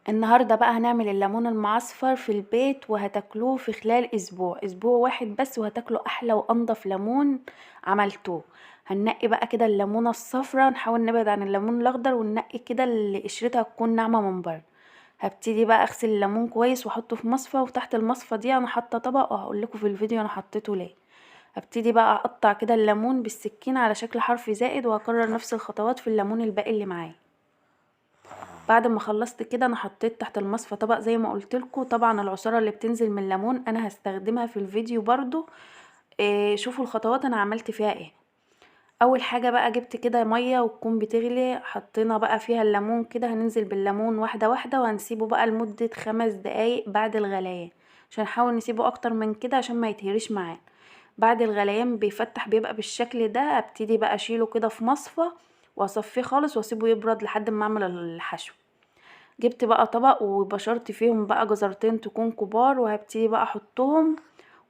النهاردة بقى هنعمل الليمون المعصفر في البيت وهتاكلوه في خلال اسبوع واحد بس، وهتاكلوا احلى وانضف ليمون عملتوه. هننقي بقى كده الليمونة الصفرا، نحاول نبعد عن الليمون الاخضر، وننقي كده اللي قشرتها تكون ناعمة من بره. هبتدي بقى اغسل الليمون كويس واحطه في مصفى، وتحت المصفى دي انا حاطه طبق وهقول لكم في الفيديو انا حطيته ليه. هبتدي بقى اقطع كده الليمون بالسكين على شكل حرف زائد، وهكرر نفس الخطوات في الليمون الباقي اللي معايا. بعد ما خلصت كده انا حطيت تحت المصفى طبق زي ما قلت لكم. طبعا العصاره اللي بتنزل من الليمون انا هستخدمها في الفيديو برضو. شوفوا الخطوات انا عملت فيها ايه. اول حاجه بقى جبت كده ميه وتكون بتغلي، حطينا بقى فيها الليمون كده، هننزل بالليمون واحده واحده وهنسيبه بقى لمده 5 دقايق بعد الغليان، عشان نحاول نسيبه اكتر من كده عشان ما يتهريش معانا. بعد الغليان بيفتح بيبقى بالشكل ده. ابتدي بقى اشيله كده في مصفى واصفيه خالص واسيبه يبرد لحد ما اعمل الحشو. جبت بقى طبق وبشرت فيهم بقى جزرتين تكون كبار، وهبتدي بقى احطهم.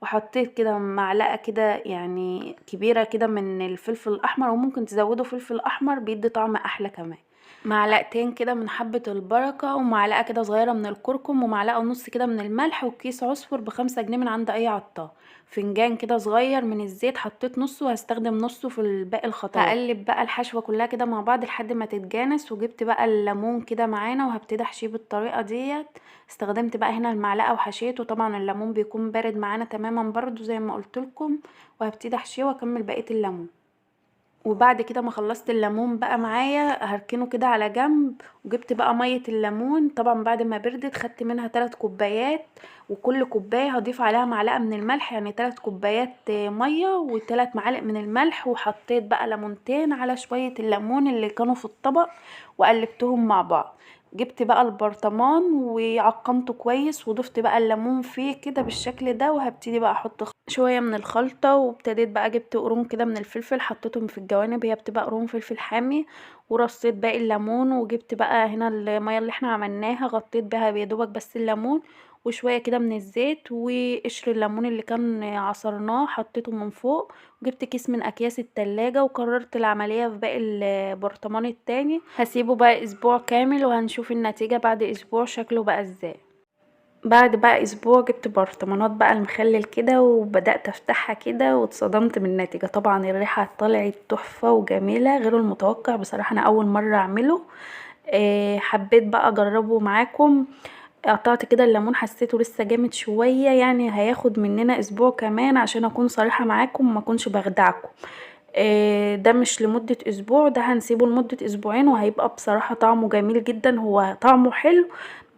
وحطيت كده معلقة كده يعني كبيرة كده من الفلفل الاحمر، وممكن تزودوا فلفل احمر بيدي طعم احلى كمان. معلقتين كده من حبة البركة، ومعلقة كده صغيرة من الكركم، ومعلقة ونص كده من الملح، وكيس عصفر ب5 جنيه من عند اي عطار. فنجان كده صغير من الزيت حطيت نصه، وهستخدم نصه في باقي الخطوات. هقلب بقى الحشوة كلها كده مع بعض لحد ما تتجانس. وجبت بقى الليمون كده معانا وهبتدي احشيه بالطريقة ديت. استخدمت بقى هنا المعلقة وحشيته. طبعا الليمون بيكون بارد معانا تماما برضو زي ما قلت لكم. وهبتدي احشيه واكمل بقية الليمون. وبعد كده ما خلصت الليمون بقى معايا هركنه كده على جنب. وجبت بقى مية الليمون، طبعا بعد ما بردت خدت منها 3 كوبايات. وكل كوباية هضيف عليها معلقة من الملح، يعني 3 كوبايات مية و3 معالق من الملح. وحطيت بقى ليمونتين على شوية الليمون اللي كانوا في الطبق وقلبتهم مع بعض. جبت بقى البرطمان وعقمته كويس وضفت بقى الليمون فيه كده بالشكل ده. وهبتدي بقى احط شوية من الخلطة. وابتديت بقى جبت قرون كده من الفلفل حطيتهم في الجوانب، هي بتبقى قرون فلفل حامي. ورصيت باقي الليمون. وجبت بقى هنا المية اللي احنا عملناها غطيت بها بيدوبك بس الليمون. وشوية كده من الزيت وقشر الليمون اللي كان عصرناه حطيته من فوق. وجبت كيس من اكياس التلاجة وكررت العملية في باقي البرطمان التاني. هسيبه بقى اسبوع كامل وهنشوف النتيجة بعد اسبوع شكله بقى ازاي. بعد بقى اسبوع جبت برطمانات بقى المخلل كده وبدأت افتحها كده واتصدمت من النتيجة. طبعا الريحة طلعت تحفة وجميلة غير المتوقع بصراحة، انا اول مرة اعمله. حبيت بقى اجربه معاكم. قطعت كده الليمون حسيته لسه جامد شوية، يعني هياخد مننا اسبوع كمان عشان اكون صريحة معاكم ما اكونش بخدعكم. ده مش لمدة اسبوع، ده هنسيبه لمدة اسبوعين وهيبقى بصراحة طعمه جميل جدا. هو طعمه حلو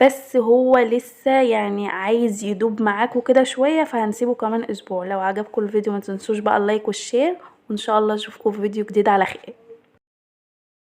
بس هو لسه يعني عايز يدوب معاكم كده شوية، فهنسيبه كمان اسبوع. لو عجبكم الفيديو ما تنسوش بقى اللايك والشير، وان شاء الله اشوفكم في فيديو جديد على خير.